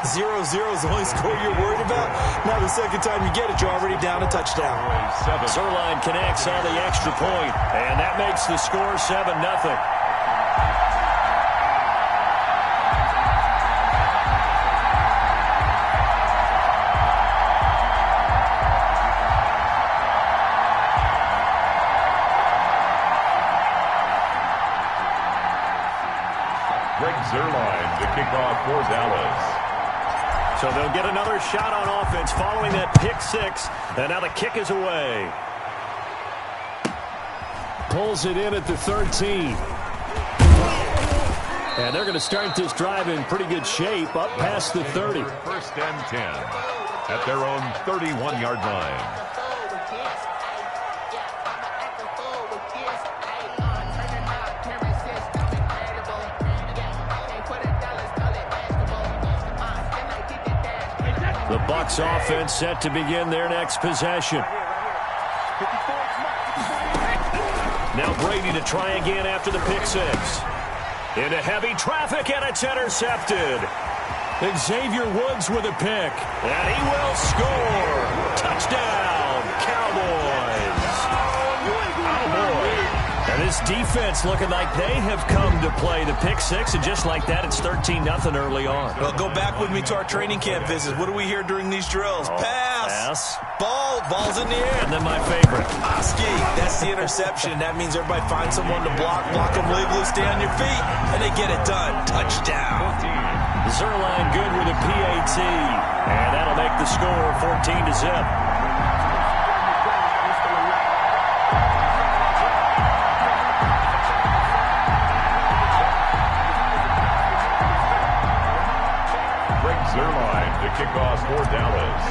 0-0 is the only score you're worried about? Now the second time you get it, you're already down a touchdown. Zerline connects on the extra point, and that makes the score 7-0. Zerline to kick off for Dallas. So they'll get another shot on offense following that pick six, and now the kick is away. Pulls it in at the 13. And they're going to start this drive in pretty good shape, up past the 30. First and 10 at their own 31-yard line. The Bucs offense set to begin their next possession. Now Brady to try again after the pick six. Into heavy traffic, and it's intercepted. Xavier Woods with a pick, and he will score. Touchdown, Cowboys. And this defense looking like they have come to play the pick six, and just like that, it's 13-0 early on. Well, go back with me to our training camp visits. What do we hear during these drills? Pass. Ball's in the air. And then my favorite. Oski, that's the interception. That means everybody finds someone to block them legally, stay on your feet, and they get it done. Touchdown. Zerline good with a PAT, and that'll make the score 14-0. Zerline to kick off for Dallas.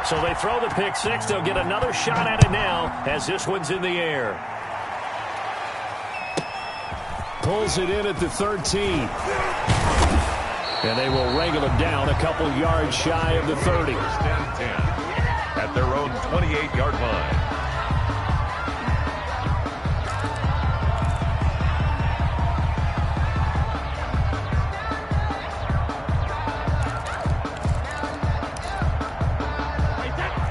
So they throw the pick six. They'll get another shot at it now as this one's in the air. Pulls it in at the 13. And they will wrangle him down a couple yards shy of the 30. First and 10 at their own 28-yard line.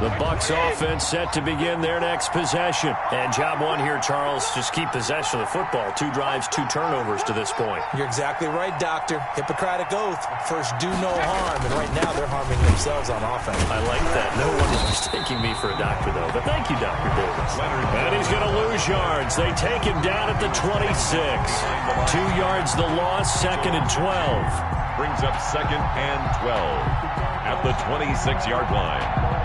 The Bucs offense set to begin their next possession. And job one here, Charles, just keep possession of the football. 2 drives, 2 turnovers to this point. You're exactly right, Doctor. Hippocratic oath. First, do no harm. And right now, they're harming themselves on offense. I like that. No one is mistaking me for a doctor, though. But thank you, Dr. Davis. And he's going to lose yards. They take him down at the 26. 2 yards the loss, second and 12. Brings up second and 12 at the 26-yard line.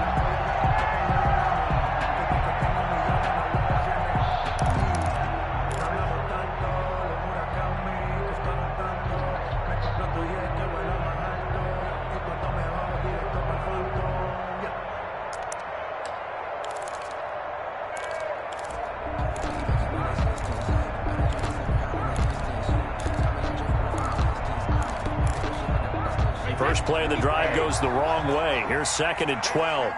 First play of the drive goes the wrong way. Here's second and 12.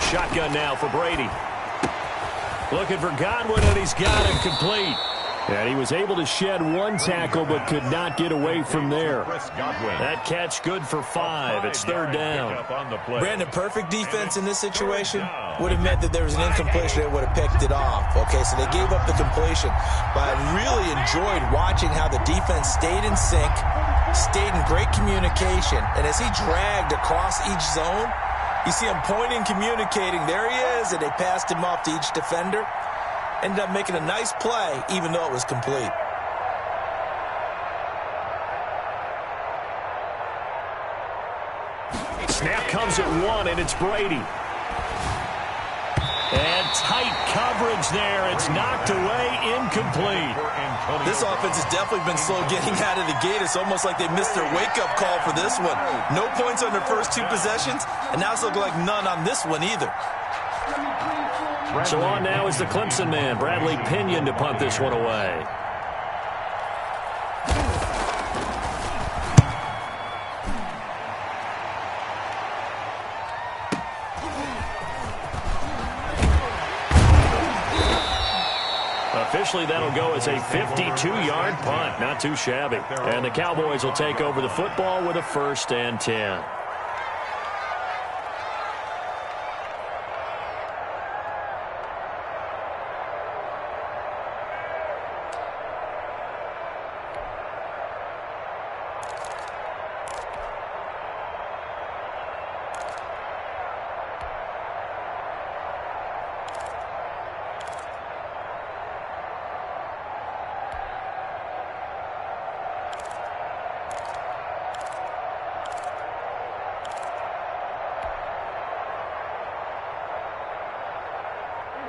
Shotgun now for Brady. Looking for Godwin, and he's got him complete. And he was able to shed 1 tackle, but could not get away from there. That catch good for 5. It's third down. Brandon, perfect defense in this situation would have meant that there was an incompletion that would have picked it off. Okay, so they gave up the completion. But I really enjoyed watching how the defense stayed in sync, stayed in great communication. And as he dragged across each zone, you see him pointing, communicating. There he is, and they passed him off to each defender. Ended up making a nice play, even though it was complete. Snap comes at 1, and it's Brady. And tight coverage there. It's knocked away, incomplete. This offense has definitely been slow getting out of the gate. It's almost like they missed their wake-up call for this one. No points on their first 2 possessions, and now it's looking like none on this one either. So on now is the Clemson man, Bradley Pinion, to punt this one away. officially that'll go as a 52-yard punt. Not too shabby. And the Cowboys will take over the football with a 1st and 10.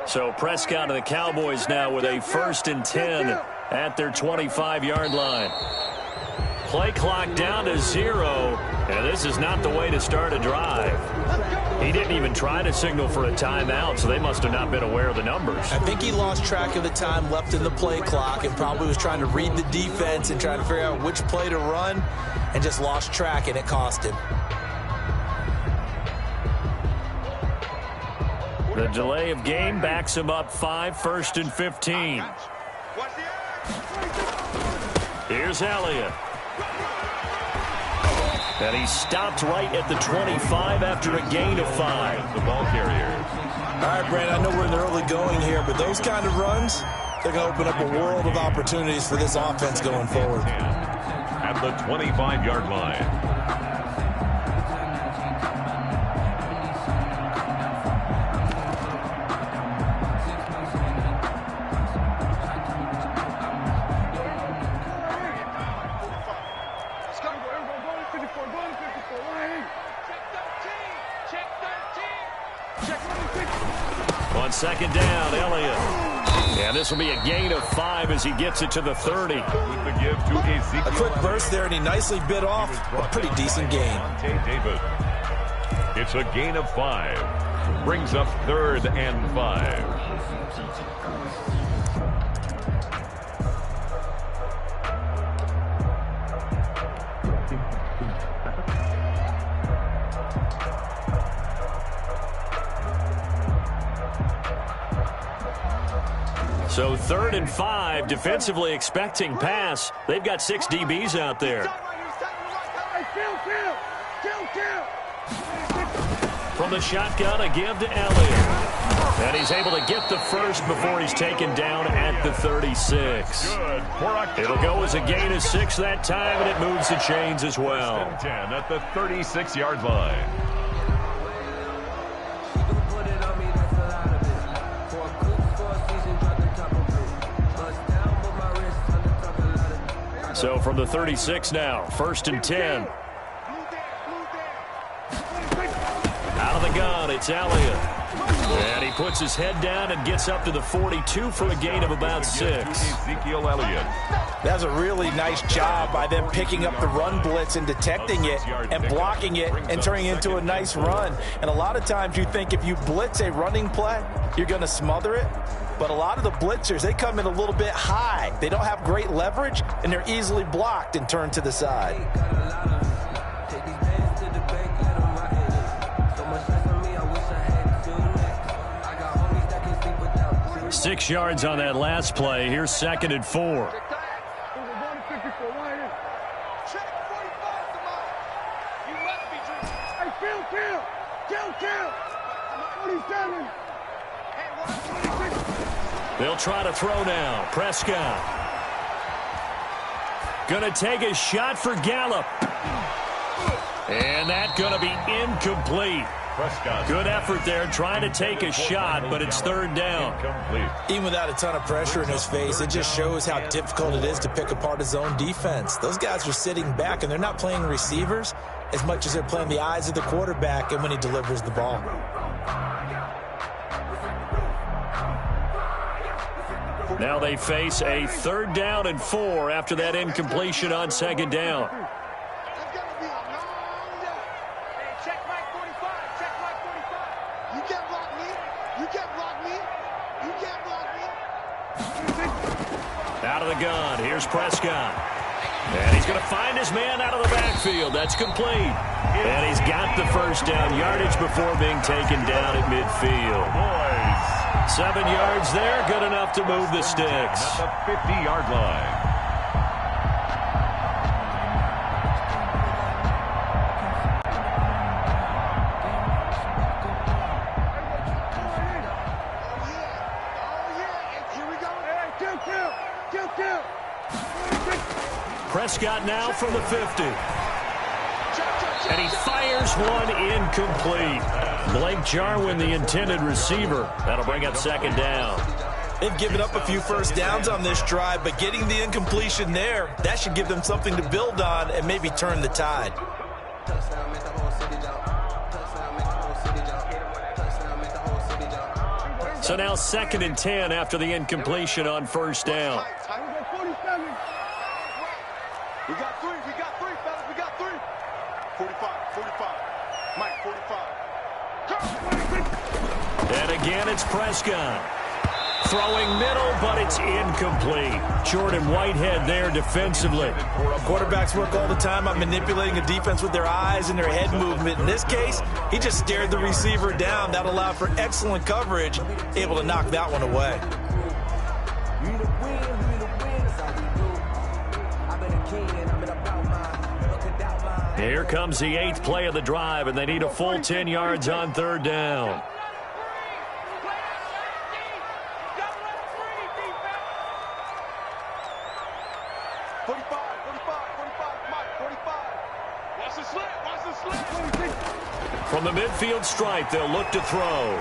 So Prescott and the Cowboys now with a 1st and 10 at their 25-yard line. Play clock down to 0, and this is not the way to start a drive. He didn't even try to signal for a timeout, so they must have not been aware of the numbers. I think he lost track of the time left in the play clock and probably was trying to read the defense and trying to figure out which play to run and just lost track, and it cost him. The delay of game backs him up 5, 1st and 15. Here's Elliott. And he stopped right at the 25 after a gain of 5. The ball carrier. All right, Brandon, I know we're in the early going here, but those kind of runs, they're going to open up a world of opportunities for this offense going forward. At the 25-yard line. On 2nd down, Elliott. And this will be a gain of 5 as he gets it to the 30. With the give to Ezekiel. A quick burst there, and he nicely bit off a pretty decent gain. David. It's a gain of 5. Brings up 3rd and 5. So 3rd and 5, defensively expecting pass. They've got 6 DBs out there. From the shotgun, a give to Elliott. And he's able to get the first before he's taken down at the 36. It'll go as a gain of 6 that time, and it moves the chains as well. 10 at the 36-yard line. So from the 36 now, 1st and 10. Out of the gun, it's Elliott. And he puts his head down and gets up to the 42 for a gain of about 6. Ezekiel Elliott. That's a really nice job by them picking up the run blitz and detecting it and blocking it and turning it into a nice run. And a lot of times you think if you blitz a running play, you're going to smother it. But a lot of the blitzers, they come in a little bit high. They don't have great leverage, and they're easily blocked and turned to the side. 6 yards on that last play. Here's 2nd and 4. They'll try to throw now. Prescott. Gonna take a shot for Gallup. And that's gonna be incomplete. Prescott. Good effort there trying to take a shot, but it's 3rd down. Incomplete. Even without a ton of pressure in his face, it just shows how difficult it is to pick apart his own defense. Those guys are sitting back, and they're not playing receivers as much as they're playing the eyes of the quarterback and when he delivers the ball. Now they face a 3rd down and 4 after that incompletion on 2nd down. Out of the gun, here's Prescott. And he's going to find his man out of the backfield. That's complete. And he's got the first down yardage before being taken down at midfield. 7 yards there, good enough to move the sticks. At the 50-yard line. Prescott now from the 50. And he fires one incomplete. Blake Jarwin, the intended receiver. That'll bring up second down. They've given up a few first downs on this drive, but getting the incompletion there, that should give them something to build on and maybe turn the tide. So now 2nd and 10 after the incompletion on first down. We got three, fellas, we got three. 45, Mike, 45. And again, it's Prescott. Throwing middle, but it's incomplete. Jordan Whitehead there defensively. Quarterbacks work all the time on manipulating a defense with their eyes and their head movement. In this case, he just stared the receiver down. That allowed for excellent coverage, able to knock that one away. Here comes the 8th play of the drive, and they need a full 10 yards on third down. From the midfield stripe, they'll look to throw.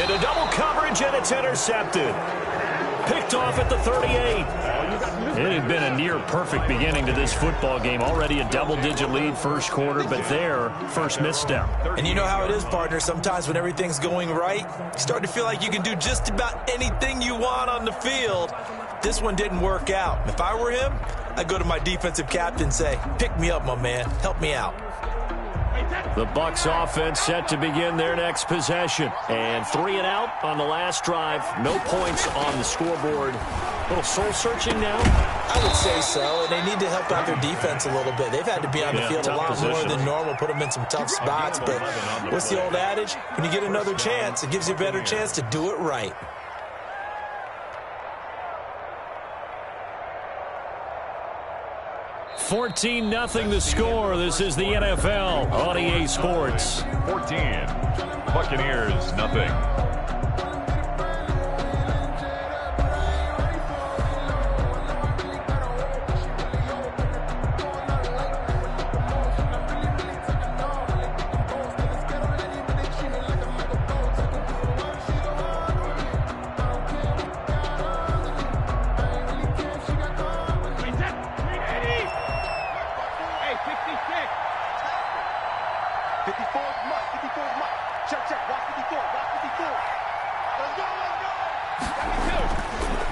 Into double coverage, and it's intercepted. Picked off at the 38. It had been a near-perfect beginning to this football game. Already a double-digit lead first quarter, but there, first misstep. And you know how it is, partner. Sometimes when everything's going right, you start to feel like you can do just about anything you want on the field. This one didn't work out. If I were him, I'd go to my defensive captain and say, pick me up, my man. Help me out. The Bucs offense set to begin their next possession. And 3 and out on the last drive. No points on the scoreboard. A little soul-searching now? I would say so. And they need to help out their defense a little bit. They've had to be on the field a lot more than normal, put them in some tough spots. But what's the old adage? When you get another chance, it gives you a better chance to do it right. $14-0 the score. This is the NFL on EA Sports. 14. Buccaneers, nothing.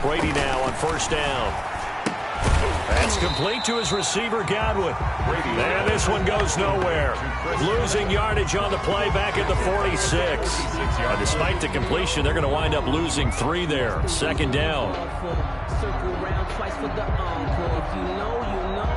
Brady now on first down. That's complete to his receiver, Godwin. And this one goes nowhere. Losing yardage on the play back at the 46. Despite the completion, they're going to wind up losing 3 there. Second down. Circle round twice for the encore. If you know, you know.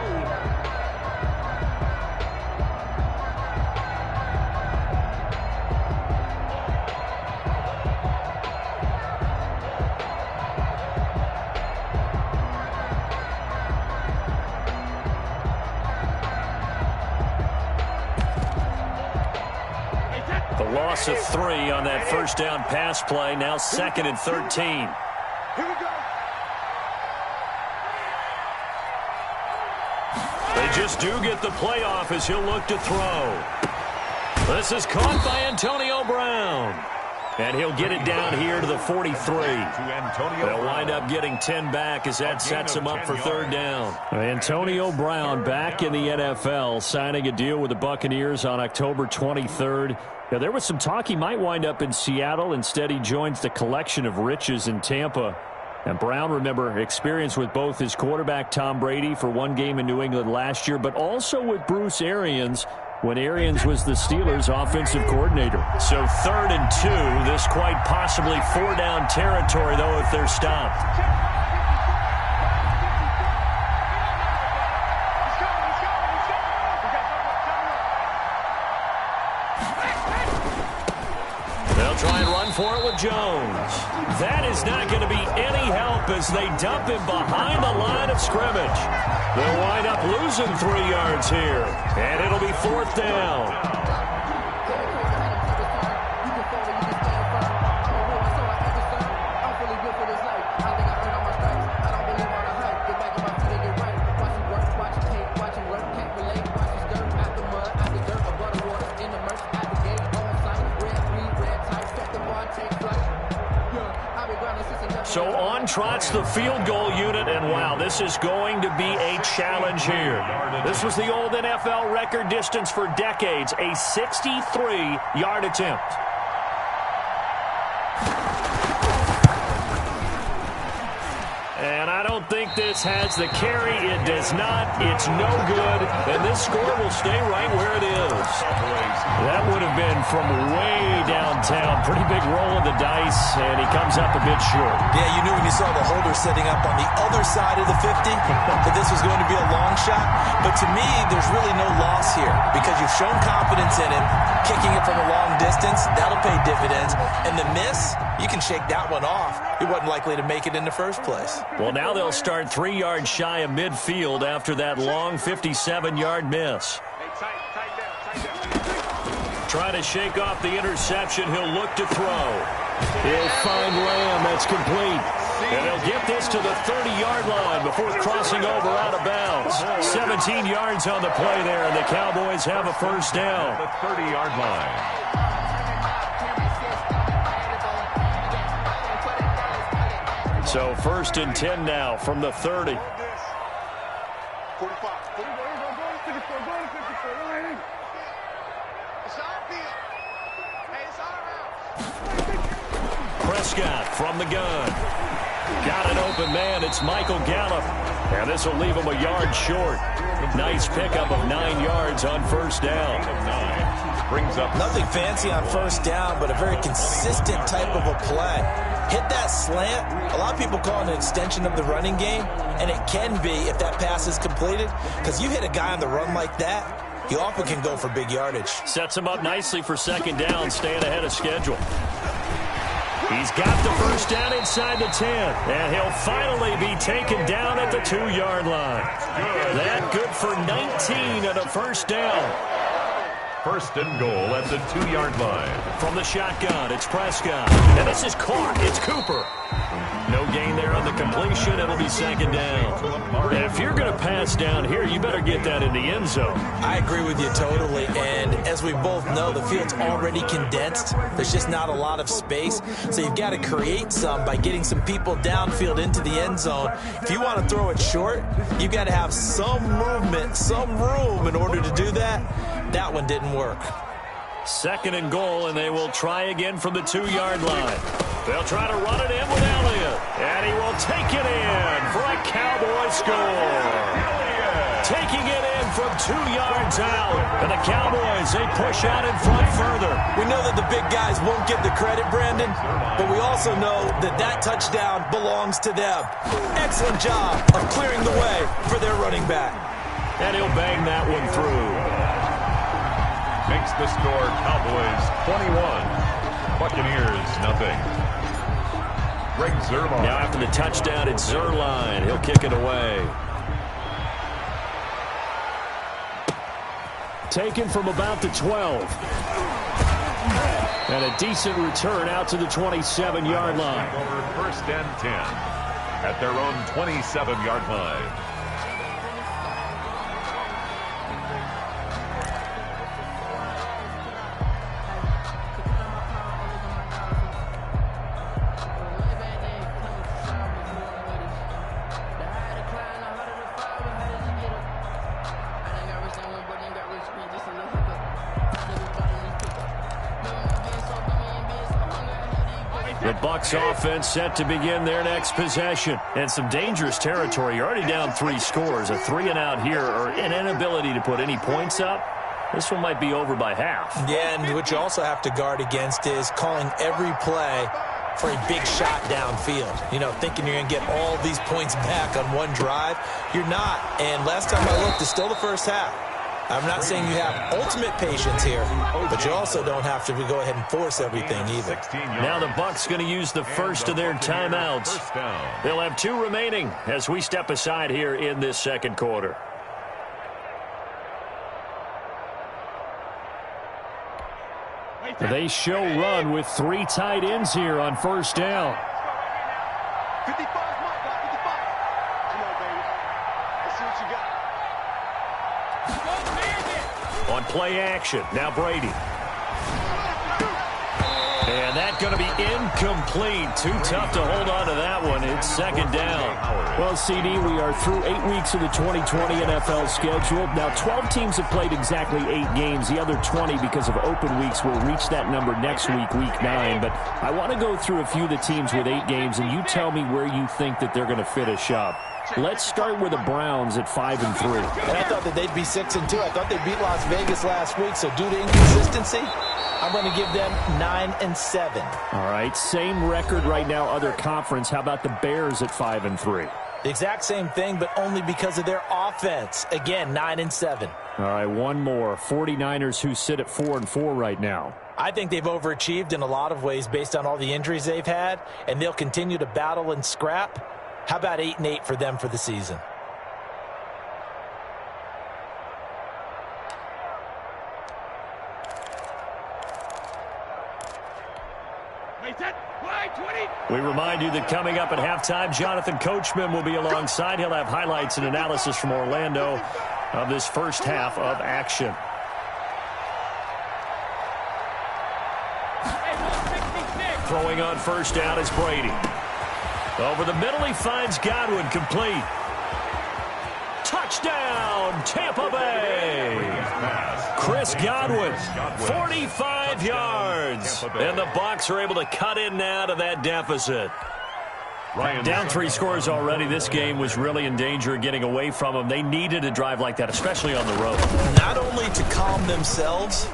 The loss of 3 on that first down pass play. Now 2nd and 13. Here we go. They just do get the playoff as he'll look to throw. This is caught by Antonio Brown. And he'll get it down here to the 43. They'll wind up getting 10 back as that sets him up for third down. Antonio Brown back in the NFL, signing a deal with the Buccaneers on October 23rd. Now, there was some talk he might wind up in Seattle. Instead, he joins the collection of riches in Tampa. And Brown, remember, experience with both his quarterback, Tom Brady, for 1 game in New England last year, but also with Bruce Arians, when Arians was the Steelers' offensive coordinator. So 3rd and 2. This quite possibly 4-down territory, though, if they're stopped. They'll try and run for it with Jones. That is not going to be any help as they dump him behind the line of scrimmage. They'll wind up losing 3 yards here, and it'll be 4th down. So on trots the field goal unit, and wow, this is going to be a challenge here. This was the old NFL record distance for decades, a 63-yard attempt. And I don't think this has the carry. It does not. It's no good. And this score will stay right where it is. That would have been from way downtown. Pretty big roll of the dice, and he comes up a bit short. Yeah, you knew when you saw the holder setting up on the other side of the 50 that this was going to be a long shot. But to me, there's really no loss here because you've shown confidence in him, kicking it from a long distance. That'll pay dividends. And the miss, you can shake that one off. He wasn't likely to make it in the first place. Well, now they'll start 3 yards shy of midfield after that long 57-yard miss. Trying to shake off the interception. He'll look to throw. He'll find Lamb. That's complete. And they'll get this to the 30-yard line before crossing over out of bounds. 17 yards on the play there, and the Cowboys have a first down. The 30-yard line. So 1st and 10 now from the 30. 45. Prescott from the gun. Got an open man. It's Michael Gallup. And this will leave him a yard short. Nice pickup of 9 yards on first down. Brings up nothing fancy on first down, but a very consistent type of a play. Hit that slant. A lot of people call it an extension of the running game, and it can be if that pass is completed, because you hit a guy on the run like that, he often can go for big yardage. Sets him up nicely for second down, staying ahead of schedule. He's got the first down inside the 10, and he'll finally be taken down at the 2-yard line. That good for 19 and a first down. 1st and goal at the 2-yard line. From the shotgun, it's Prescott. And this is caught. It's Cooper. No gain there on the completion. It'll be second down. And if you're going to pass down here, you better get that in the end zone. I agree with you totally. And as we both know, the field's already condensed. There's just not a lot of space. So you've got to create some by getting some people downfield into the end zone. If you want to throw it short, you've got to have some movement, some room in order to do that. That one didn't work. 2nd and goal, and they will try again from the 2-yard line. They'll try to run it in with Elliott, and he will take it in for a Cowboy score. Taking it in from 2 yards out, and the Cowboys, they push out in front further. We know that the big guys won't get the credit, Brandon, but we also know that that touchdown belongs to them. Excellent job of clearing the way for their running back. And he'll bang that one through. Makes the score Cowboys 21, Buccaneers nothing. Greg Zuerlein. Now after the touchdown, it's Zuerlein. He'll kick it away. Taken from about the 12. And a decent return out to the 27-yard line. Over 1st and 10 at their own 27-yard line. The Bucs offense set to begin their next possession. And some dangerous territory. You're already down 3 scores. A 3-and-out here, or an inability to put any points up. This one might be over by half. Yeah, and what you also have to guard against is calling every play for a big shot downfield. You know, thinking you're going to get all these points back on one drive. You're not. And last time I looked, it's still the first half. I'm not saying you have ultimate patience here, but you also don't have to go ahead and force everything either. Now the Bucs going to use the first of their timeouts. They'll have 2 remaining as we step aside here in this second quarter. They show run with 3 tight ends here on first down. 55, Mike, 55. Come on, baby. Let's see what you got. On play action, now Brady. And that's going to be incomplete. Too tough to hold on to that one. It's second down. Well, CD, we are through 8 weeks of the 2020 NFL schedule. Now, 12 teams have played exactly 8 games. The other 20, because of open weeks, will reach that number next week, week 9. But I want to go through a few of the teams with 8 games, and you tell me where you think that they're going to finish up. Let's start with the Browns at 5-3. And I thought that they'd be 6-2. I thought they beat Las Vegas last week, so due to inconsistency, I'm going to give them 9-7. All right, same record right now, other conference. How about the Bears at 5-3? The exact same thing, but only because of their offense. Again, 9-7. All right, one more. 49ers, who sit at 4-4 right now. I think they've overachieved in a lot of ways based on all the injuries they've had, and they'll continue to battle and scrap. How about 8-8 for them for the season? We remind you that coming up at halftime, Jonathan Coachman will be alongside. He'll have highlights and analysis from Orlando of this first half of action. Throwing on first down is Brady. Over the middle, he finds Godwin, complete. Touchdown, Tampa Bay. Chris Godwin, 45 yards. And the Bucs are able to cut in now to that deficit. Down 3 scores already. This game was really in danger of getting away from them. They needed a drive like that, especially on the road. Not only to calm themselves,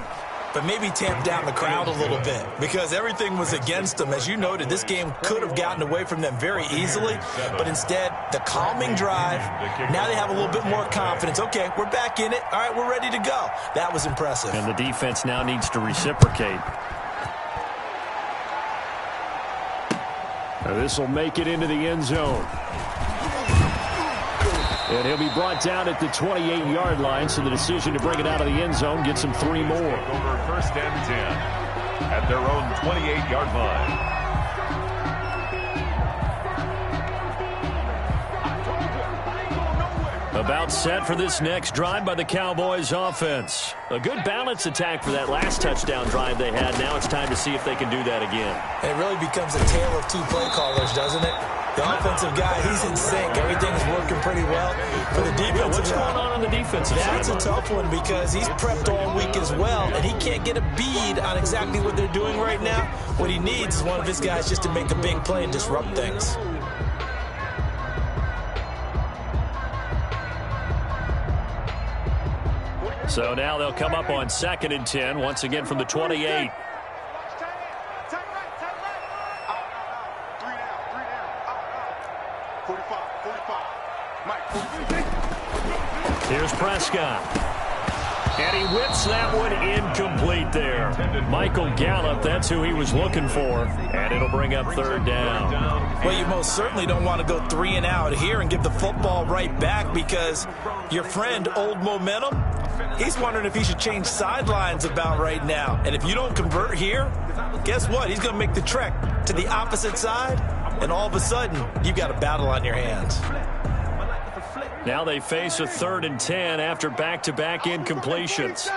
but maybe tamp down the crowd a little bit, because everything was against them. As you noted, this game could have gotten away from them very easily, but instead, the calming drive, now they have a little bit more confidence. Okay, we're back in it. All right, we're ready to go. That was impressive. And the defense now needs to reciprocate. Now this will make it into the end zone. And he'll be brought down at the 28-yard line, so the decision to bring it out of the end zone gets him 3 more. Over first and 10 at their own 28-yard line. About set for this next drive by the Cowboys offense. A good balance attack for that last touchdown drive they had. Now it's time to see if they can do that again. It really becomes a tale of 2 play callers, doesn't it? The offensive guy, he's in sync. Everything's working pretty well. For the defensive What's going on the defensive side? That's a tough one, because he's prepped all week as well, and he can't get a bead on exactly what they're doing right now. What he needs is one of his guys just to make a big play and disrupt things. So now they'll come up on 2nd and 10, once again from the 28. Here's Prescott. And he whips that one incomplete there. Michael Gallup, that's who he was looking for. And it'll bring up 3rd down. Well, you most certainly don't want to go 3 and out here and give the football right back, because your friend, Old Momentum, he's wondering if he should change sidelines about right now. And if you don't convert here, guess what? He's going to make the trek to the opposite side, and all of a sudden, you've got a battle on your hands. Now they face a 3rd and 10 after back-to-back incompletions.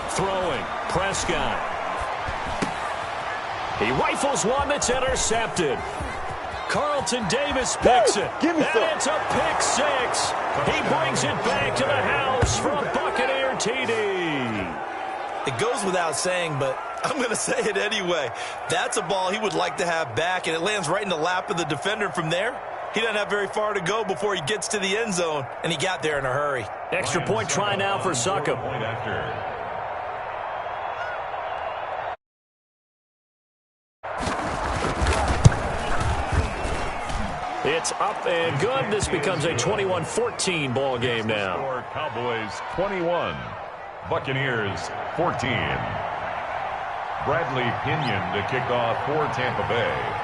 Throwing, Prescott. He rifles one that's intercepted. Carlton Davis picks it. Give me some. And it's a pick 6. He brings it back to the house for a Buccaneer TD. It goes without saying, but I'm going to say it anyway. That's a ball he would like to have back, and it lands right in the lap of the defender from there. He doesn't have very far to go before he gets to the end zone, and he got there in a hurry. Extra point try now for Succop. It's up and good. This becomes a 21-14 ball game now. Cowboys 21, Buccaneers 14. Bradley Pinion to kick off for Tampa Bay.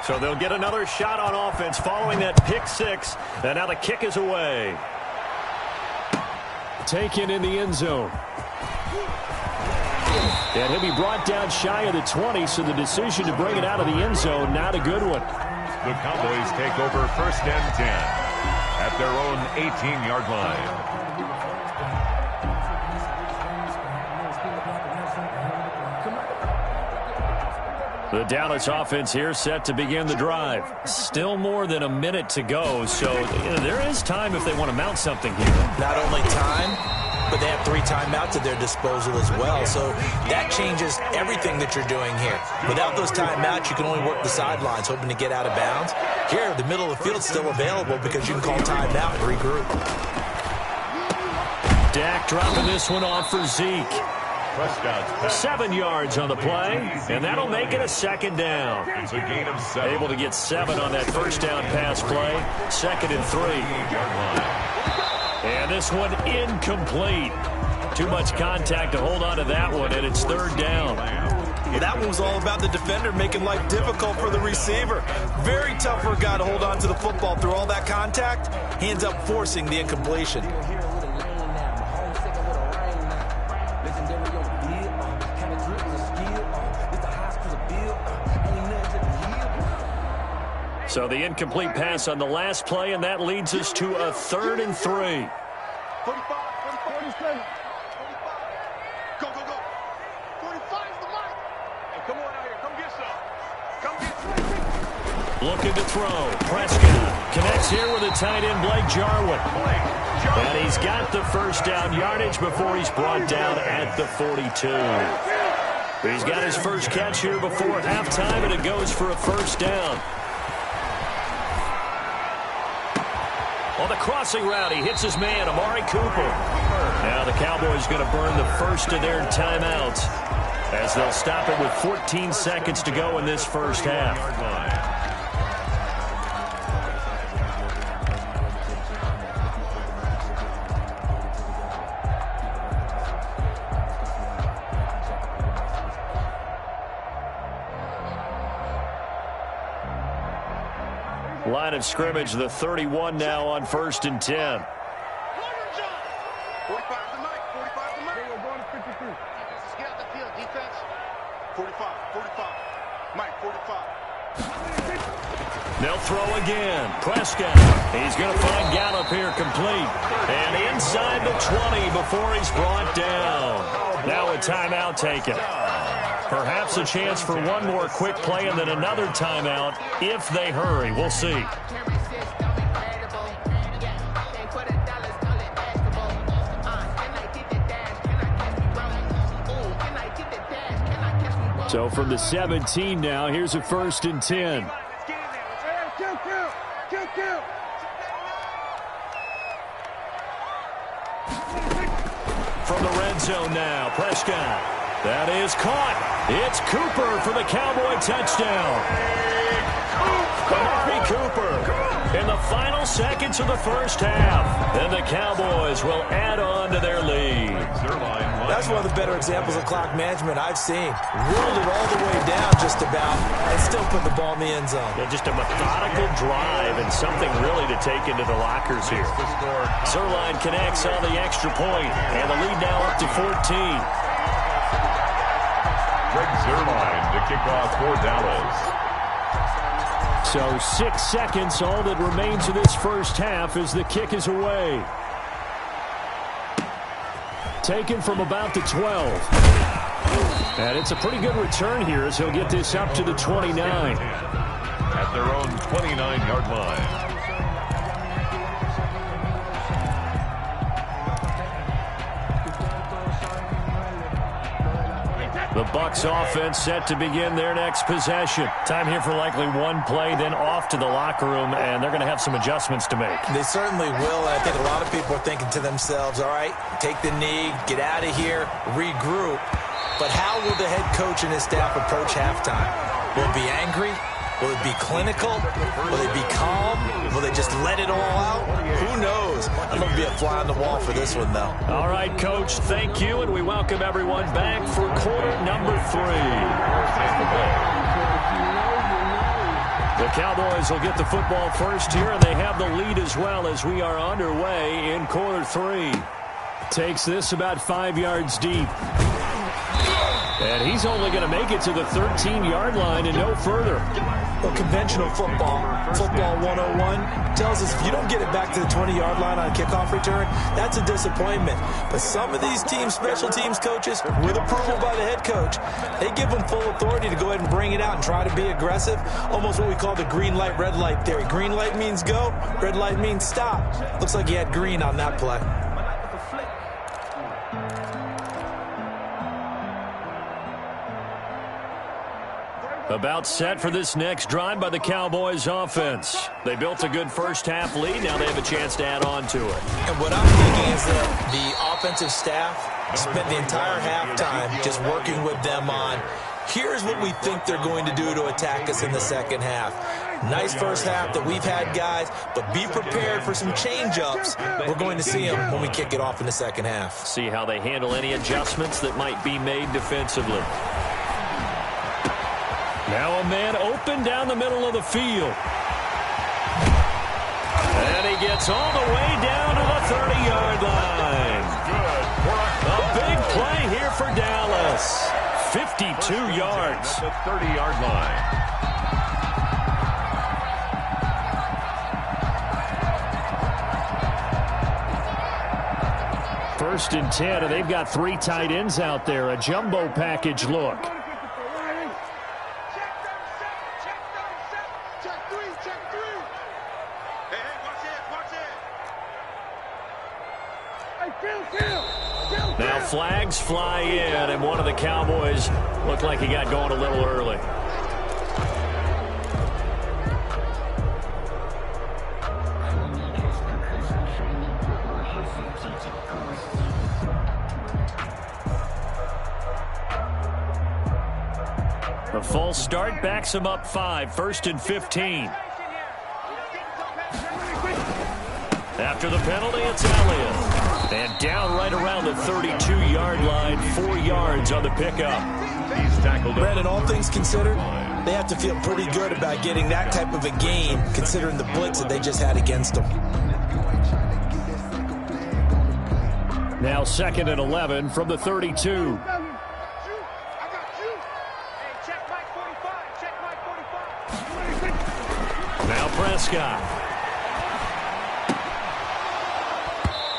So they'll get another shot on offense following that pick six. And now the kick is away. Taken in the end zone. And he'll be brought down shy of the 20, so the decision to bring it out of the end zone, not a good one. The Cowboys take over 1st and 10 at their own 18-yard line. The Dallas offense here set to begin the drive. Still more than a minute to go, so there is time if they want to mount something here. Not only time, but they have 3 timeouts at their disposal as well, so that changes everything that you're doing here. Without those timeouts, you can only work the sidelines, hoping to get out of bounds. Here, the middle of the field's still available because you can call timeout and regroup. Dak dropping this one off for Zeke. 7 yards on the play, and that'll make it a 2nd down. It's a gain of 7. Able to get 7 on that 1st down pass play. 2nd and 3. And this one incomplete. Too much contact to hold on to that one, and it's 3rd down. Well, that one was all about the defender making life difficult for the receiver. Very tough for a guy to hold on to the football through all that contact. He ends up forcing the incompletion. So the incomplete pass on the last play, and that leads us to a 3rd and 3. 45, 47. Go, go, go. 45's the mark. Hey, come on out here. Come get some. Come get some. Looking to throw. Prescott connects here with a tight end, Blake Jarwin. And he's got the 1st down yardage before he's brought down at the 42. He's got his first catch here before halftime, and it goes for a 1st down. On the crossing route, he hits his man, Amari Cooper. Now the Cowboys going to burn the first of their timeouts as they'll stop it with 14 seconds to go in this 1st half. Line of scrimmage, the 31 now on 1st and 10. 45 the mic. 45 the mic. We're going to 53. Let's get out the field, defense. 45, 45. Mike, 45. They'll throw again. Prescott. He's going to find Gallup here complete. And inside the 20 before he's brought down. Now a timeout taken. Perhaps a chance for one more quick play and then another timeout if they hurry. We'll see. So from the 17 now, here's a 1st and 10. From the red zone now, Prescott. That is caught. It's Cooper for the Cowboy touchdown. Amari Cooper in the final seconds of the 1st half. And the Cowboys will add on to their lead. That's one of the better examples of clock management I've seen. Ruled it all the way down just about and still put the ball in the end zone. Yeah, just a methodical drive and something really to take into the lockers here. Zerline connects on the extra point, and the lead now up to 14. Greg Zerline to kick off for Dallas. So 6 seconds, all that remains of this 1st half as the kick is away. Taken from about the 12. And it's a pretty good return here as he'll get this up to the 29. At their own 29-yard line. The Bucs offense set to begin their next possession. Time here for likely one play, then off to the locker room, and they're going to have some adjustments to make. They certainly will, and I think a lot of people are thinking to themselves, all right, take the knee, get out of here, regroup. But how will the head coach and his staff approach halftime? Will it be angry? Will it be clinical? Will they be calm? Will they just let it all out? Who knows? I'm going to be a fly on the wall for this one, though. All right, Coach, thank you, and we welcome everyone back for quarter number 3. The Cowboys will get the football first here, and they have the lead as well as we are underway in quarter 3. Takes this about 5 yards deep. And he's only going to make it to the 13-yard line and no further. Well, conventional football 101, tells us if you don't get it back to the 20-yard line on a kickoff return, that's a disappointment. But some of these teams, special teams coaches, with approval by the head coach, they give them full authority to go ahead and bring it out and try to be aggressive, almost what we call the green light, red light theory. Green light means go, red light means stop. Looks like he had green on that play. About set for this next drive by the Cowboys offense. They built a good first-half lead. Now they have a chance to add on to it. And what I'm thinking is that the offensive staff spent the entire halftime just working with them on, here's what we think they're going to do to attack us in the second half. Nice first half that we've had, guys, but be prepared for some change-ups. We're going to see them when we kick it off in the second half. See how they handle any adjustments that might be made defensively. Now a man open down the middle of the field. And he gets all the way down to the 30-yard line. A big play here for Dallas. 52 yards. At the 30-yard line. First and 10, and they've got 3 tight ends out there. A jumbo package look. Now flags fly in, and one of the Cowboys looked like he got going a little early. The false start backs him up 5, first and 15. After the penalty, it's Elliott. And down right around the 32-yard line, 4 yards on the pickup. He's tackled. Brandon, all things considered, they have to feel pretty good about getting that type of a gain, considering the blitz that they just had against them. Now 2nd and 11 from the 32. Now Prescott.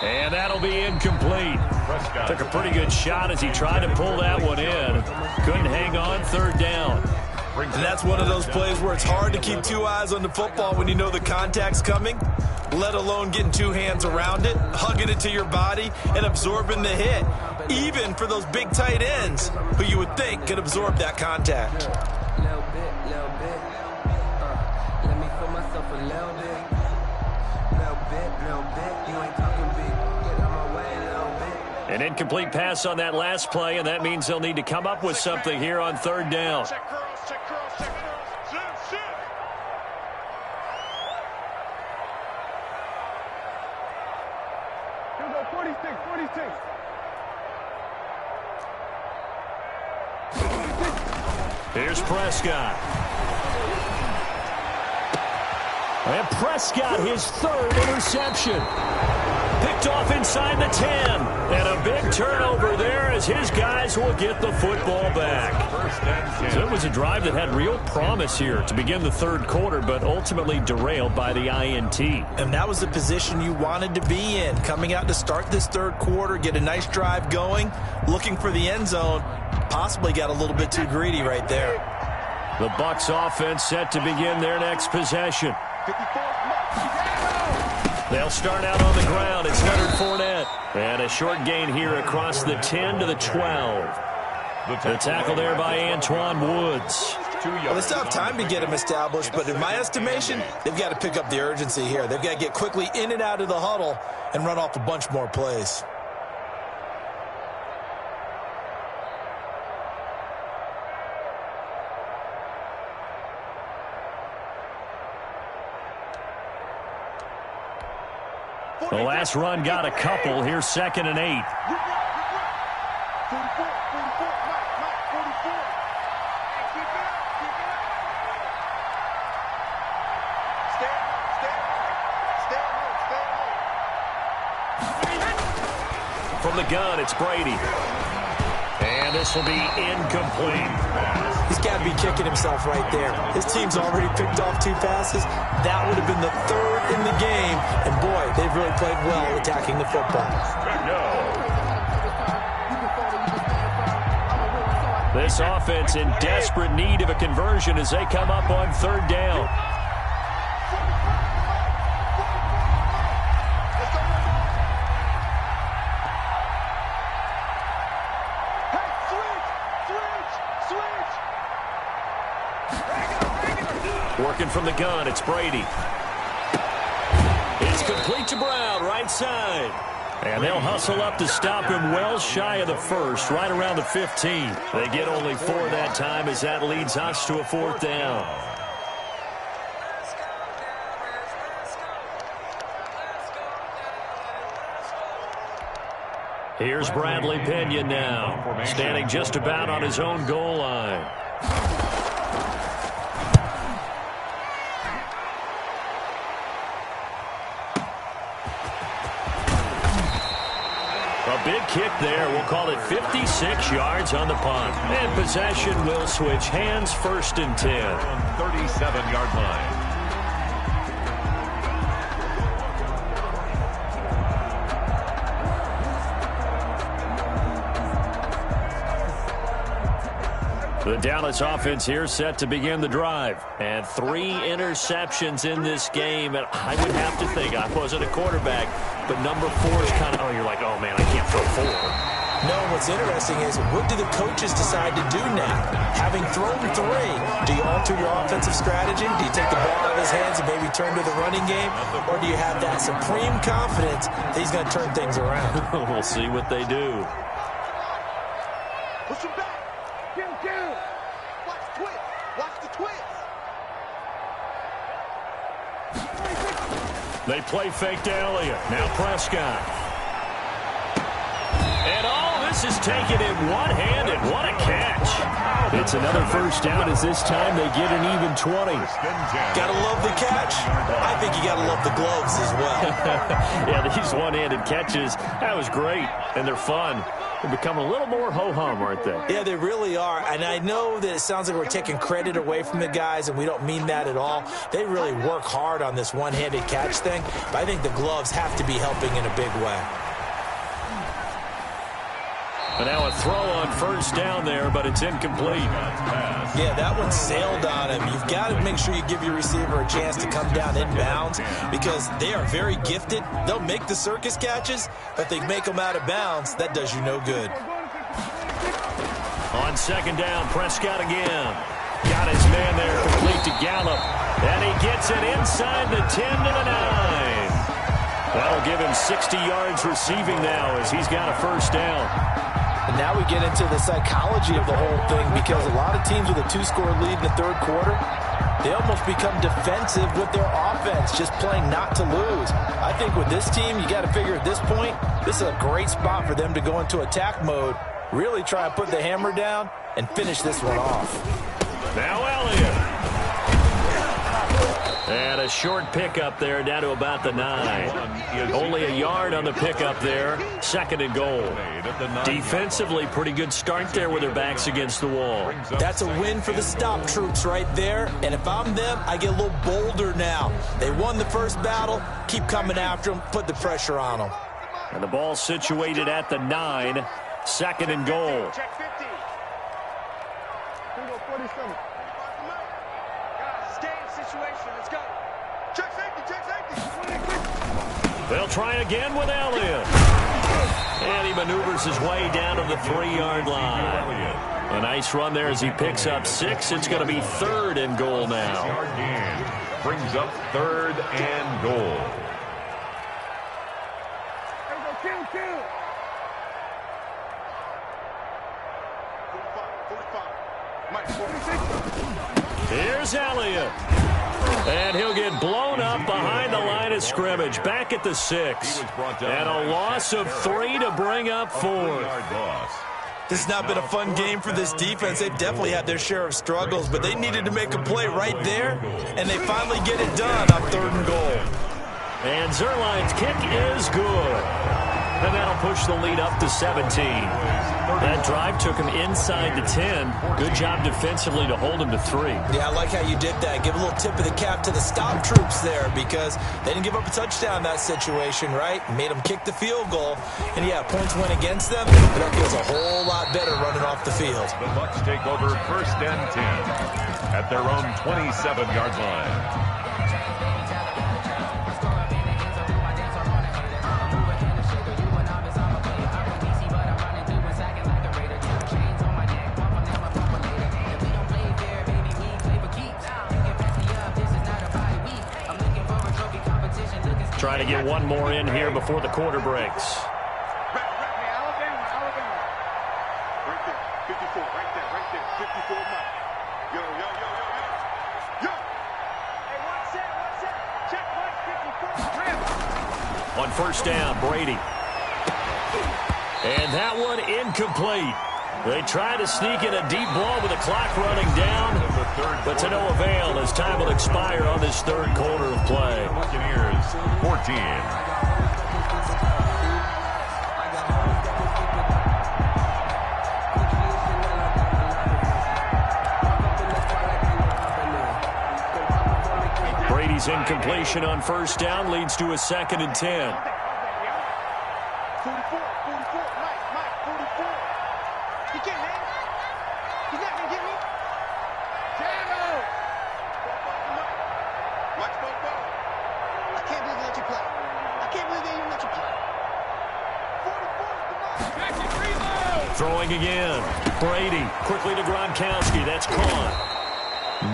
And that'll be incomplete. Prescott Took a pretty good shot as he tried to pull that one in. Couldn't hang on, 3rd down. And that's one of those plays where it's hard to keep 2 eyes on the football when you know the contact's coming, let alone getting 2 hands around it, hugging it to your body, and absorbing the hit, even for those big tight ends who you would think could absorb that contact. An incomplete pass on that last play, and that means they'll need to come up with something here on 3rd down. Check curls, check curls, check curls. Zoom, shoot. Here we go, 46, 46. Here's Prescott. And Prescott, his 3rd interception. Picked off inside the 10. And a big turnover there as his guys will get the football back. So it was a drive that had real promise here to begin the 3rd quarter, but ultimately derailed by the INT. And that was the position you wanted to be in, coming out to start this 3rd quarter, get a nice drive going, looking for the end zone. Possibly got a little bit too greedy right there. The Bucs offense set to begin their next possession. They'll start out on the ground. It's Leonard Fournette. And a short gain here across the 10 to the 12. The tackle there by Antoine Woods. Well, they still have time to get him established, but in my estimation, they've got to pick up the urgency here. They've got to get quickly in and out of the huddle and run off a bunch more plays. The last run got a couple. Here's 2nd and 8. 44, 44, Mike, 44. Hey, keep it up, keep it up. Stay home. From the gun, it's Brady. And this will be incomplete. He's got to be kicking himself right there. His team's already picked off 2 passes. That would have been the 3rd in the game. And, boy, they've really played well attacking the football. This offense in desperate need of a conversion as they come up on 3rd down. Working from the gun, it's Brady. It's complete to Brown, right side. And they'll hustle up to stop him well shy of the 1st, right around the 15. They get only 4 that time as that leads us to a 4th down. Here's Bradley Pinion now, standing just about on his own goal line. A big kick there. We'll call it 56 yards on the punt. And possession will switch hands, 1st and 10. 37-yard line. The Dallas offense here set to begin the drive. And 3 interceptions in this game. And I would have to think, I wasn't a quarterback, but number 4 is kind of, oh, you're like, oh, man, I can't throw 4. No, what's interesting is, what do the coaches decide to do now? Having thrown 3, do you alter your offensive strategy? Do you take the ball out of his hands and maybe turn to the running game? Or do you have that supreme confidence that he's going to turn things around? We'll see what they do. Push him back. Get him down. Watch the twist. Watch the twist. They play fake to Elliott. Now Prescott. And all this is taken in one-handed. What a catch. It's another 1st down as this time they get an even 20. Gotta love the catch. I think you gotta love the gloves as well. Yeah, these one-handed catches, that was great, and they're fun. They're becoming a little more ho-hum, aren't they? Yeah, they really are. And I know that it sounds like we're taking credit away from the guys, and we don't mean that at all. They really work hard on this one-handed catch thing, but I think the gloves have to be helping in a big way. And now a throw on 1st down there, but it's incomplete. Yeah, that one sailed on him. You've got to make sure you give your receiver a chance to come down inbounds because they are very gifted. They'll make the circus catches, but if they make them out of bounds, that does you no good. On 2nd down, Prescott again. Got his man there, complete to Gallup. And he gets it inside the 10 to the 9. That'll give him 60 yards receiving now as he's got a 1st down. And now we get into the psychology of the whole thing because a lot of teams with a 2-score lead in the 3rd quarter, they almost become defensive with their offense, just playing not to lose. I think with this team, you got to figure at this point, this is a great spot for them to go into attack mode, really try and put the hammer down and finish this one off. Now Elliott. And a short pickup there down to about the 9. Only a yard on the pickup there. 2nd and goal. Defensively, pretty good start there with their backs against the wall. That's a win for the stop troops right there. And if I'm them, I get a little bolder now. They won the 1st battle. Keep coming after them. Put the pressure on them. And the ball situated at the 9. 2nd and goal. Check 50. Here we go, 47. Guys, stay in situation. Let's go. Check safety, check safety. They'll try again with Elliott. And he maneuvers his way down to the 3-yard line. A nice run there as he picks up 6. It's going to be 3rd and goal now. Brings up 3rd and goal. Here's Elliott. And he'll get blown up behind the line of scrimmage. Back at the 6. And a loss of 3 to bring up 4. This has not been a fun game for this defense. They've definitely had their share of struggles, but they needed to make a play right there, and they finally get it done on 3rd and goal. And Zerline's kick is good. And that'll push the lead up to 17. That drive took him inside the 10. Good job defensively to hold him to 3. Yeah, I like how you did that. Give a little tip of the cap to the stop troops there because they didn't give up a touchdown in that situation, right? Made them kick the field goal. And, yeah, points went against them, but that feels a whole lot better running off the field. The Bucs take over 1st and 10 at their own 27-yard line. Trying to get one more in here before the quarter breaks. Alabama. Right there, 54, right there, 54 Mike. Yo. Hey, one set. Check Mike, 54. On 1st down, Brady. And that one incomplete. They try to sneak in a deep ball with the clock running down, but to no avail as time will expire on this 3rd quarter of play. Buccaneers 14. Brady's incompletion on 1st down leads to a 2nd and 10. 44, Mike, 44. He can't, man. He's not going to get me. Shadow. Mike spoke ball. I can't believe they let you play. I can't believe they even let you play. 44, Throwing again. Brady quickly to Gronkowski. That's caught.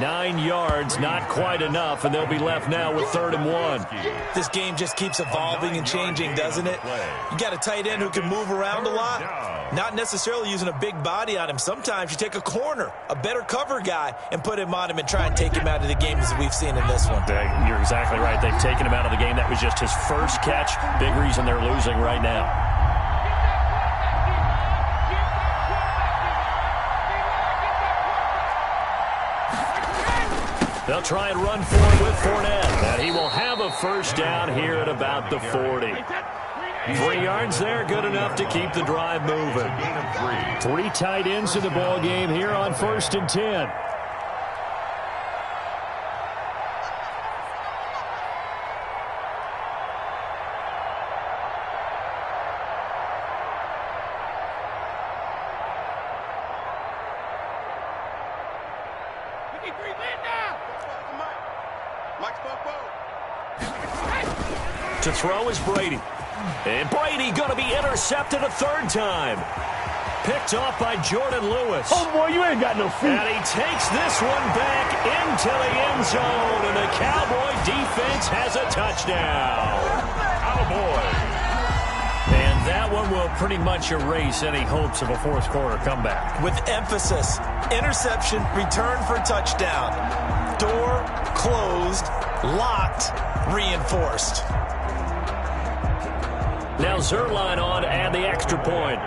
9 yards, not quite enough, and they'll be left now with 3rd and 1. This game just keeps evolving and changing, doesn't it? You got a tight end who can move around a lot, not necessarily using a big body on him. Sometimes you take a corner, a better cover guy, and put him on him and try and take him out of the game as we've seen in this one. You're exactly right. They've taken him out of the game. That was just his first catch. Big reason they're losing right now. They'll try and run for it with Fournette. And he will have a 1st down here at about the 40. 3 yards there, good enough to keep the drive moving. 3 tight ends in the ball game here on 1st and 10. To throw is Brady. And Brady going to be intercepted a 3rd time. Picked off by Jordan Lewis. Oh, boy, you ain't got no feet. And he takes this one back into the end zone. And the Cowboy defense has a touchdown. Cowboy. And that one will pretty much erase any hopes of a 4th quarter comeback. With emphasis, interception, return for touchdown. Door closed, locked, reinforced. Now Zerline on to add the extra point.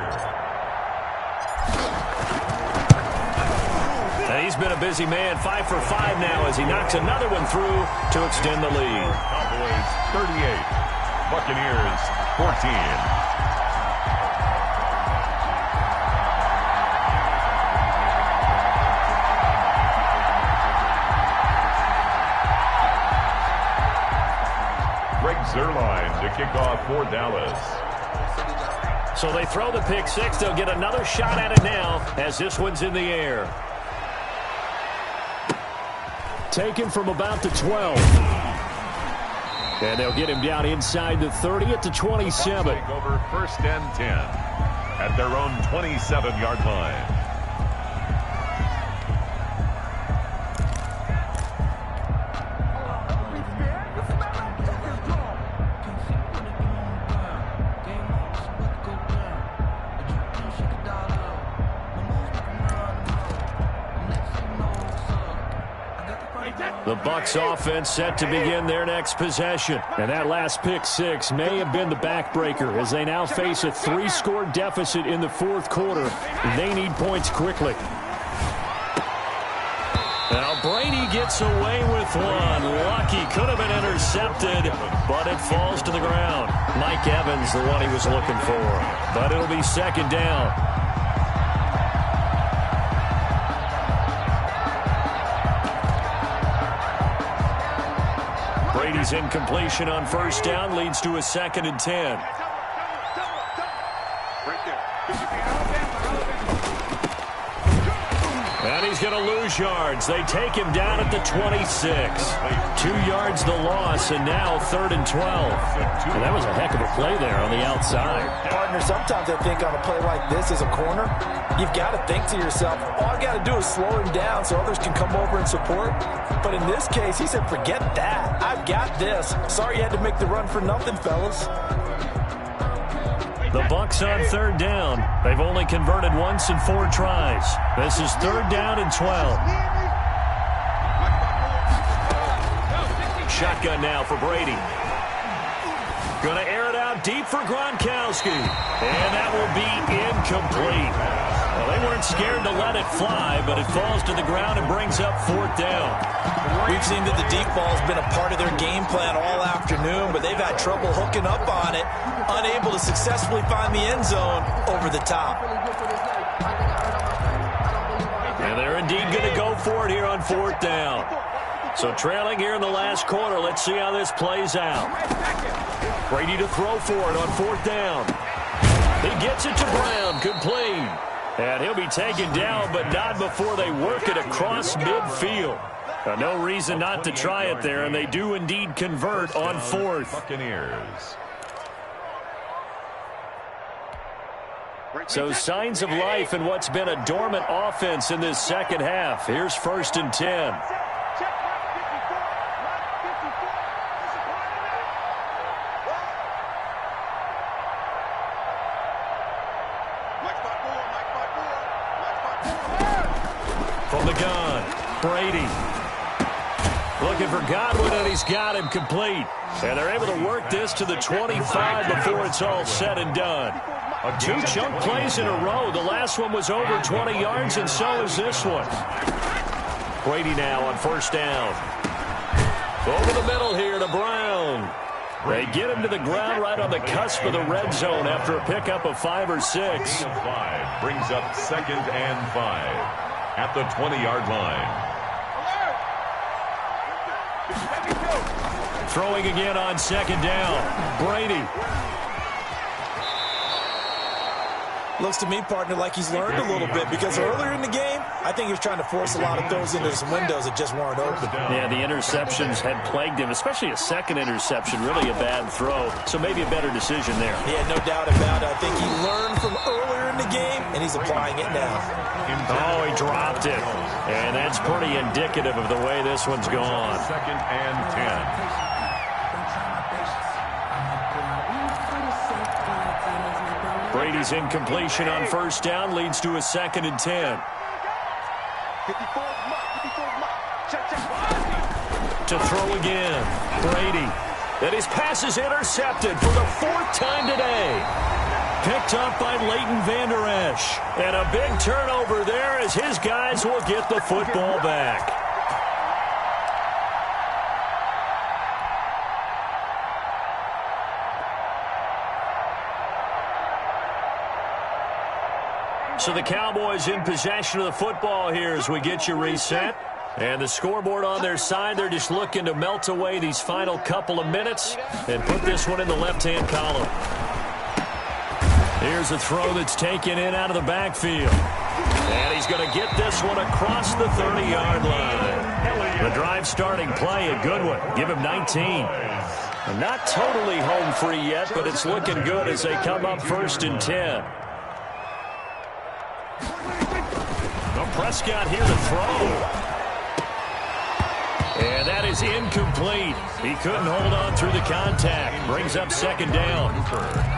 And he's been a busy man, 5 for 5 now as he knocks another one through to extend the lead. Cowboys 38, Buccaneers 14. Zerline to kick off for Dallas. So they throw the pick 6. They'll get another shot at it now as this one's in the air. Taken from about the 12. And they'll get him down inside the 30 at the 27. Take over 1st and 10 at their own 27-yard line. The Bucs offense set to begin their next possession. And that last pick six may have been the backbreaker as they now face a 3-score deficit in the fourth quarter. They need points quickly. Now Brady gets away with one. Lucky, could have been intercepted, but it falls to the ground. Mike Evans, the one he was looking for. But it'll be 2nd down. Brady's incompletion on 1st down leads to a 2nd and 10. And he's going to lose yards. They take him down at the 26. 2 yards the loss, and now 3rd and 12. And that was a heck of a play there on the outside. Partner, sometimes I think on a play like this as a corner, you've got to think to yourself, all I got to do is slow him down so others can come over and support. But in this case, he said, forget that. I've got this. Sorry you had to make the run for nothing, fellas. The Bucs on 3rd down. They've only converted once in 4 tries. This is 3rd down and 12. Shotgun now for Brady. Going to air it out deep for Gronkowski. And that will be incomplete. Well, they weren't scared to let it fly, but it falls to the ground and brings up 4th down. We've seen that the deep ball has been a part of their game plan all afternoon, but they've had trouble hooking up on it, unable to successfully find the end zone over the top. And they're indeed going to go for it here on 4th down. So trailing here in the last quarter, let's see how this plays out. Brady to throw for it on 4th down. He gets it to Brown, complete. And he'll be taken down, but not before they work it across midfield. No reason not to try it there, and they do indeed convert on 4th. Buccaneers. So signs of life in what's been a dormant offense in this second half. Here's 1st and 10. From the gun, Brady. Looking for Godwin, and he's got him complete. And they're able to work this to the 25 before it's all said and done. 2 chunk plays in a row. The last one was over 20 yards, and so is this one. Brady now on 1st down. Over the middle here to Brown. They get him to the ground right on the cusp of the red zone after a pickup of 5 or 6. 5 brings up 2nd and 5 at the 20-yard line. Throwing again on 2nd down. Brady. Looks to me, partner, like he's learned a little bit, because earlier in the game, I think he was trying to force a lot of throws into some windows that just weren't open. Yeah, the interceptions had plagued him, especially a second interception, really a bad throw. So maybe a better decision there. Yeah, no doubt about it. I think he learned from earlier in the game, and he's applying it now. Oh, he dropped it. And that's pretty indicative of the way this one's gone. 2nd and 10. Brady's incompletion on 1st down leads to a 2nd and 10. To throw again. Brady. And his pass is intercepted for the 4th time today. Picked up by Leighton Vander Esch. And a big turnover there as his guys will get the football back. So the Cowboys in possession of the football here as we get you reset. And the scoreboard on their side, they're just looking to melt away these final couple of minutes and put this one in the left-hand column. Here's a throw that's taken in out of the backfield. And he's going to get this one across the 30-yard line. The drive starting play, a good one. Give him 19. And not totally home free yet, but it's looking good as they come up 1st and 10. Well, Prescott here to throw. And that is incomplete. He couldn't hold on through the contact. Brings up 2nd down.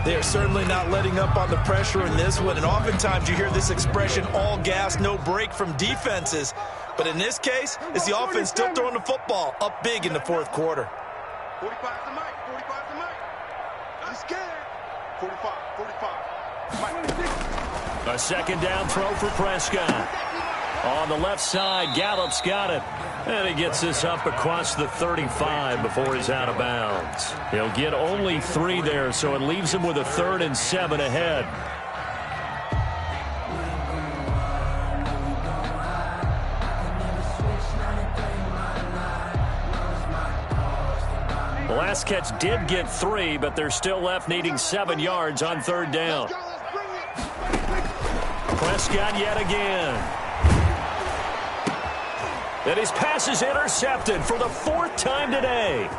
They're certainly not letting up on the pressure in this one. And oftentimes you hear this expression, all gas, no break from defenses. But in this case, it's the offense still throwing the football up big in the 4th quarter. 45 to Mike. 45 to Mike. I'm scared. 45. 45. Mike. A 2nd down throw for Prescott. On the left side, Gallup's got it. And he gets this up across the 35 before he's out of bounds. He'll get only 3 there, so it leaves him with a 3rd and 7 ahead. The last catch did get 3, but they're still left needing 7 yards on 3rd down. Prescott yet again. And his pass is intercepted for the 4th time today.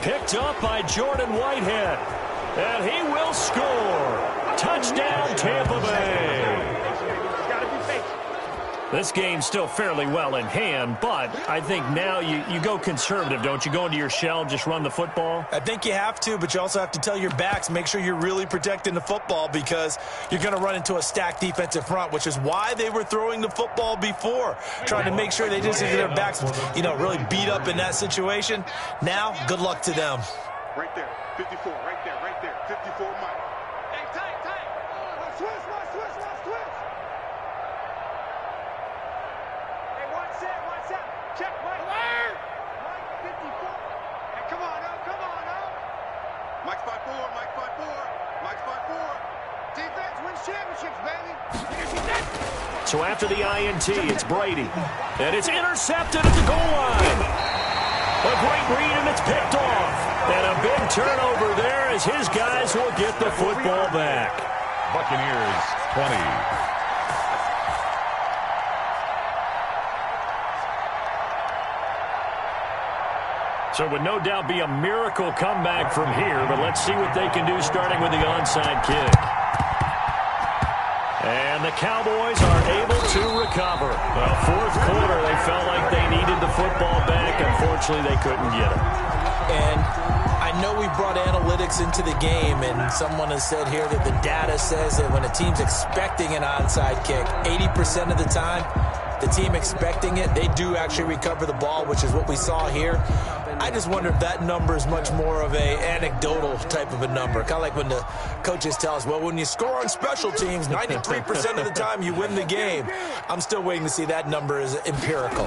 Picked up by Jordan Whitehead. And he will score. Touchdown, Tampa Bay. This game's still fairly well in hand, but I think now you go conservative, don't you? Go into your shell, just run the football? I think you have to, but you also have to tell your backs, make sure you're really protecting the football because you're going to run into a stacked defensive front, which is why they were throwing the football before, trying to make sure they just get their backs, really beat up in that situation. Now, good luck to them. Right there. 54. Right there. Right there. 54, Mike. Hey, tight. Switch. Check, Mike. Mike, 54. Hey, come on up. Mike's 5'4", Mike's 5'4". Defense wins championships, baby. So after the INT, it's Brady. And it's intercepted at the goal line. A great read, and it's picked off. And a big turnover there as his guys will get the football back. Buccaneers 20. So it would no doubt be a miracle comeback from here, but let's see what they can do starting with the onside kick. And the Cowboys are able to recover. Well, 4th quarter, they felt like they needed the football back. Unfortunately, they couldn't get it. And I know we brought analytics into the game, and someone has said here that the data says that when a team's expecting an onside kick, 80% of the time, the team expecting it, they do actually recover the ball, which is what we saw here. I just wonder if that number is much more of a anecdotal type of a number. Kind of like when the coaches tell us, well, when you score on special teams, 93% of the time you win the game. I'm still waiting to see that number is empirical.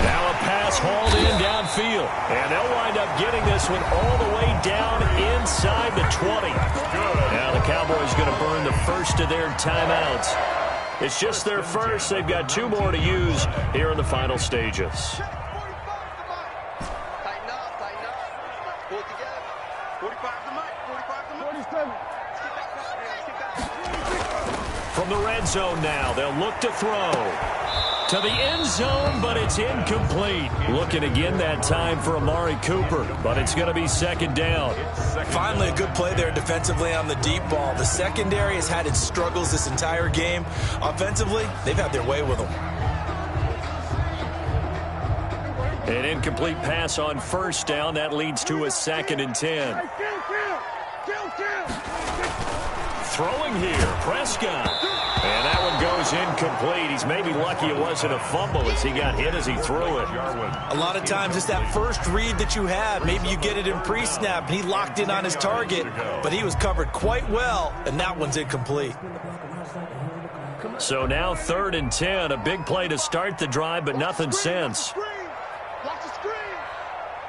Now a pass hauled in downfield. And they'll wind up getting this one all the way down inside the 20. Now the Cowboys going to burn the first of their timeouts. It's just their first. They've got 2 more to use here in the final stages. Tighten up. Pull it together. 45 to Mike. 47. From the red zone now, they'll look to throw. To the end zone, but it's incomplete. Looking again that time for Amari Cooper, but it's going to be 2nd down. Finally, a good play there defensively on the deep ball. The secondary has had its struggles this entire game. Offensively, they've had their way with them. An incomplete pass on 1st down. That leads to a 2nd and 10. Throwing here, Prescott. And that one goes incomplete. He's maybe lucky it wasn't a fumble as he got hit as he threw it. A lot of times it's that first read that you have. Maybe you get it in pre-snap, and he locked in on his target, but he was covered quite well, and that one's incomplete. So now 3rd and 10. A big play to start the drive, but nothing since. Watch the screen.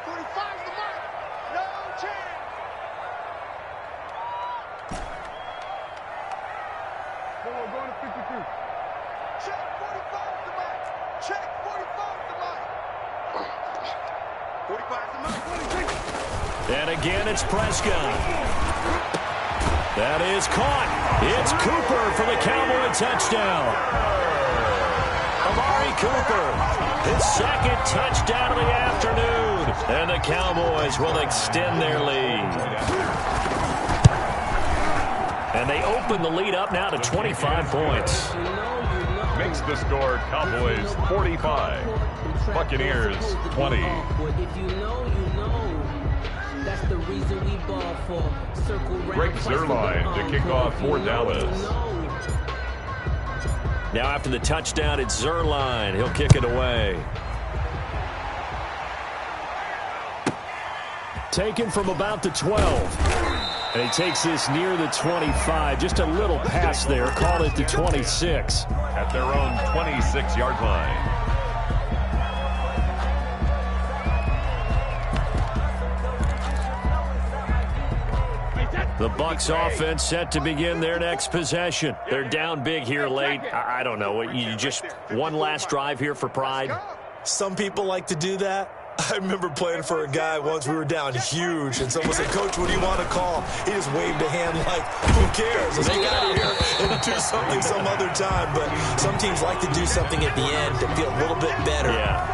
45's the mark. No chance. We're going to 52. Check 45's the mark. Check 45's the mark. 45's the mark. And again, it's Prescott. That is caught. It's Cooper for the Cowboy touchdown. Amari Cooper His second touchdown of the afternoon. And the Cowboys will extend their lead. And they open the lead up now to 25 points. Makes the score Cowboys 45, Buccaneers 20. If you know, you know. That's the reason we ball for. Circle round. Greg Zuerlein to kick off for Dallas. Now after the touchdown, it's Zuerlein. He'll kick it away. Taken from about the 12. And he takes this near the 25. Just a little pass there. Call it the 26. At their own 26-yard line. The Bucs offense set to begin their next possession. They're down big here late. I don't know. You just one last drive here for pride? Some people like to do that. I remember playing for a guy once. We were down huge, and someone said, "Coach, what do you want to call?" He just waved a hand like, "Who cares? Let's get out of here and do something some other time." But some teams like to do something at the end to feel a little bit better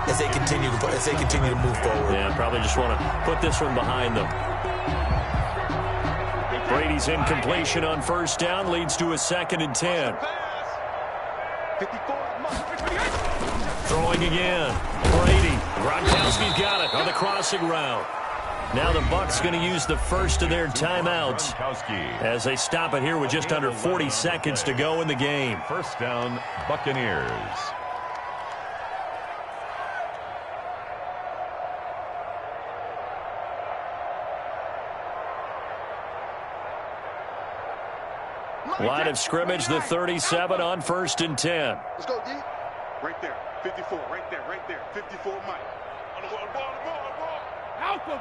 as they continue to move forward. Yeah, probably just want to put this one behind them. Brady's incompletion on first down leads to a 2nd and 10. Throwing again. Brady. Gronkowski's got it on the crossing route. Now the Bucs going to use the first of their timeouts as they stop it here with just under 40 seconds to go in the game. First down, Buccaneers. Line of scrimmage, the 37 on 1st and 10. Let's go, D. Right there. 54. Right there. Right there. 54, Mike. On the ball. Help him.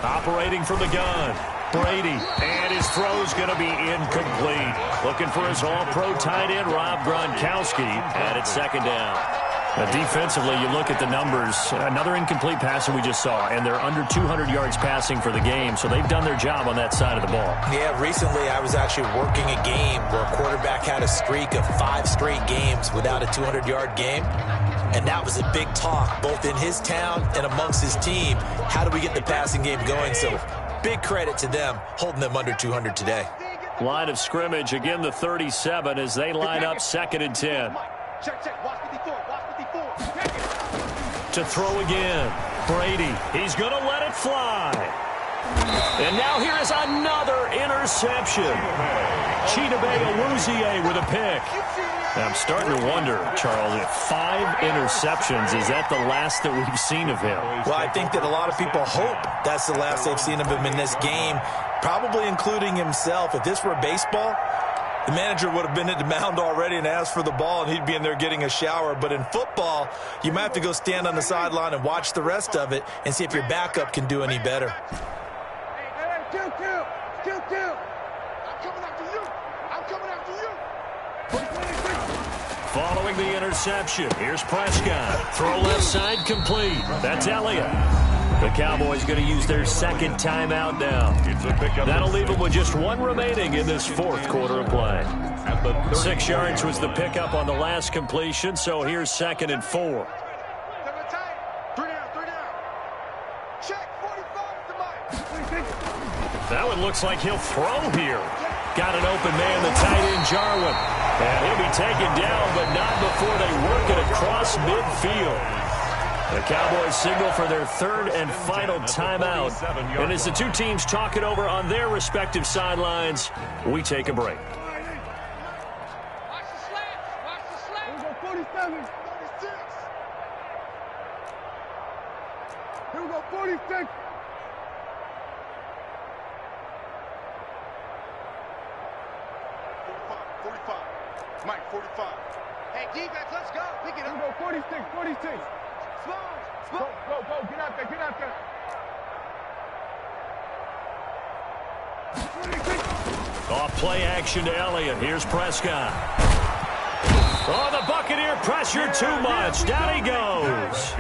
Operating from the gun. Brady. And his throw's going to be incomplete. Looking for his all-pro tight end, Rob Gronkowski. And it's 2nd down. Defensively, you look at the numbers. Another incomplete pass that we just saw, and they're under 200 yards passing for the game, so they've done their job on that side of the ball. Yeah, recently I was actually working a game where a quarterback had a streak of 5 straight games without a 200-yard game, and that was a big talk both in his town and amongst his team. How do we get the passing game going? So big credit to them holding them under 200 today. Line of scrimmage, again the 37 as they line up 2nd and 10. Check. Watch 54. To throw again. Brady. He's going to let it fly. And now here is another interception. Chidobe Awuzie with a pick. Now I'm starting to wonder, Charles, if 5 interceptions, is that the last that we've seen of him? Well, I think that a lot of people hope that's the last they've seen of him in this game, probably including himself. If this were baseball, the manager would have been at the mound already and asked for the ball, and he'd be in there getting a shower. But in football, you might have to go stand on the sideline and watch the rest of it and see if your backup can do any better. Hey, kill. I'm coming after you. Following the interception, here's Prescott. Throw left side complete. That's Elliott. The Cowboys going to use their 2nd timeout now. That'll leave them with just 1 remaining in this 4th quarter of play. 6 yards was the pickup on the last completion, so here's 2nd and 4. 3 down. Check. 45 That one looks like he'll throw here. Got an open man, the tight end, Jarwin. And he'll be taken down, but not before they work it across midfield. The Cowboys signal for their 3rd and final timeout. And as the two teams talk it over on their respective sidelines, we take a break. Watch the slants. Here we go, 47. 46. Here we go, 46. 45. Mike, 45. Hey, defense, let's go. Pick it up. Here we go, 46. Small. Go. Get out there. Off play action to Elliott. Here's Prescott. Oh, the Buccaneer pressure too much. Down he goes.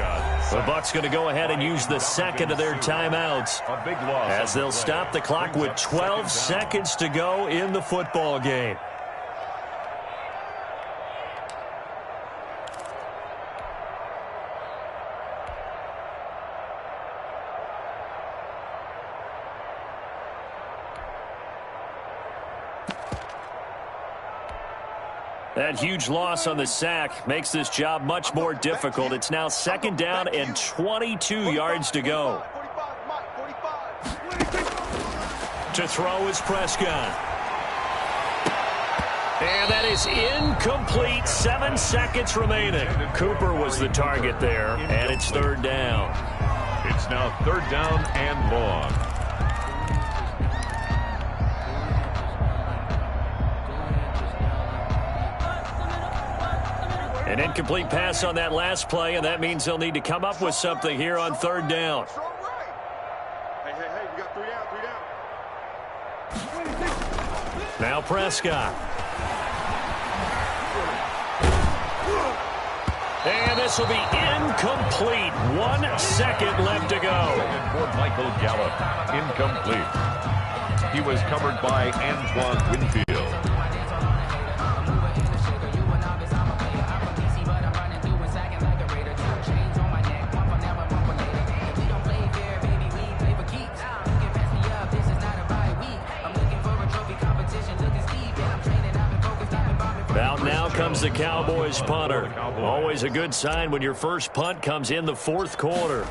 The Bucs going to go ahead and use the 2nd of their timeouts as they'll stop the clock with 12 seconds to go in the football game. That huge loss on the sack makes this job much more difficult. It's now 2nd down and 22 yards to go. To throw is Prescott. And that is incomplete. 7 seconds remaining. Cooper was the target there, and it's 3rd down. It's now 3rd down and long. An incomplete pass on that last play, and that means they'll need to come up with something here on 3rd down. Hey, we got 3 down. Now Prescott. And this will be incomplete. 1 second left to go. For Michael Gallup, incomplete. He was covered by Antoine Winfield. Out now comes the Cowboys punter. Always a good sign when your first punt comes in the 4th quarter.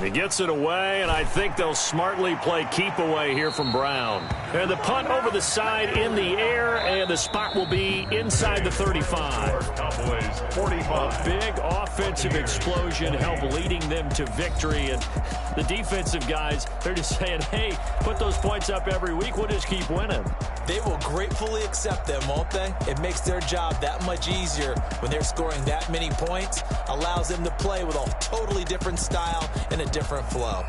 He gets it away, and I think they'll smartly play keep away here from Brown. And the punt over the side in the air, and the spot will be inside the 35. Cowboys 45. A big offensive explosion helped leading them to victory. And the defensive guys, they're just saying, hey, put those points up every week. We'll just keep winning. They will gratefully accept them, won't they? It makes their job that much easier when they're scoring that many points. Allows them to play with a totally different style and a different flow.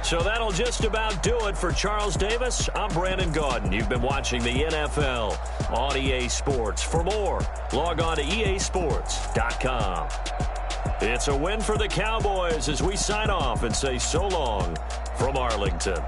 So that'll just about do it for Charles Davis. I'm Brandon Gaudin. You've been watching the NFL on EA Sports. For more, log on to easports.com. It's a win for the Cowboys as we sign off and say so long from Arlington.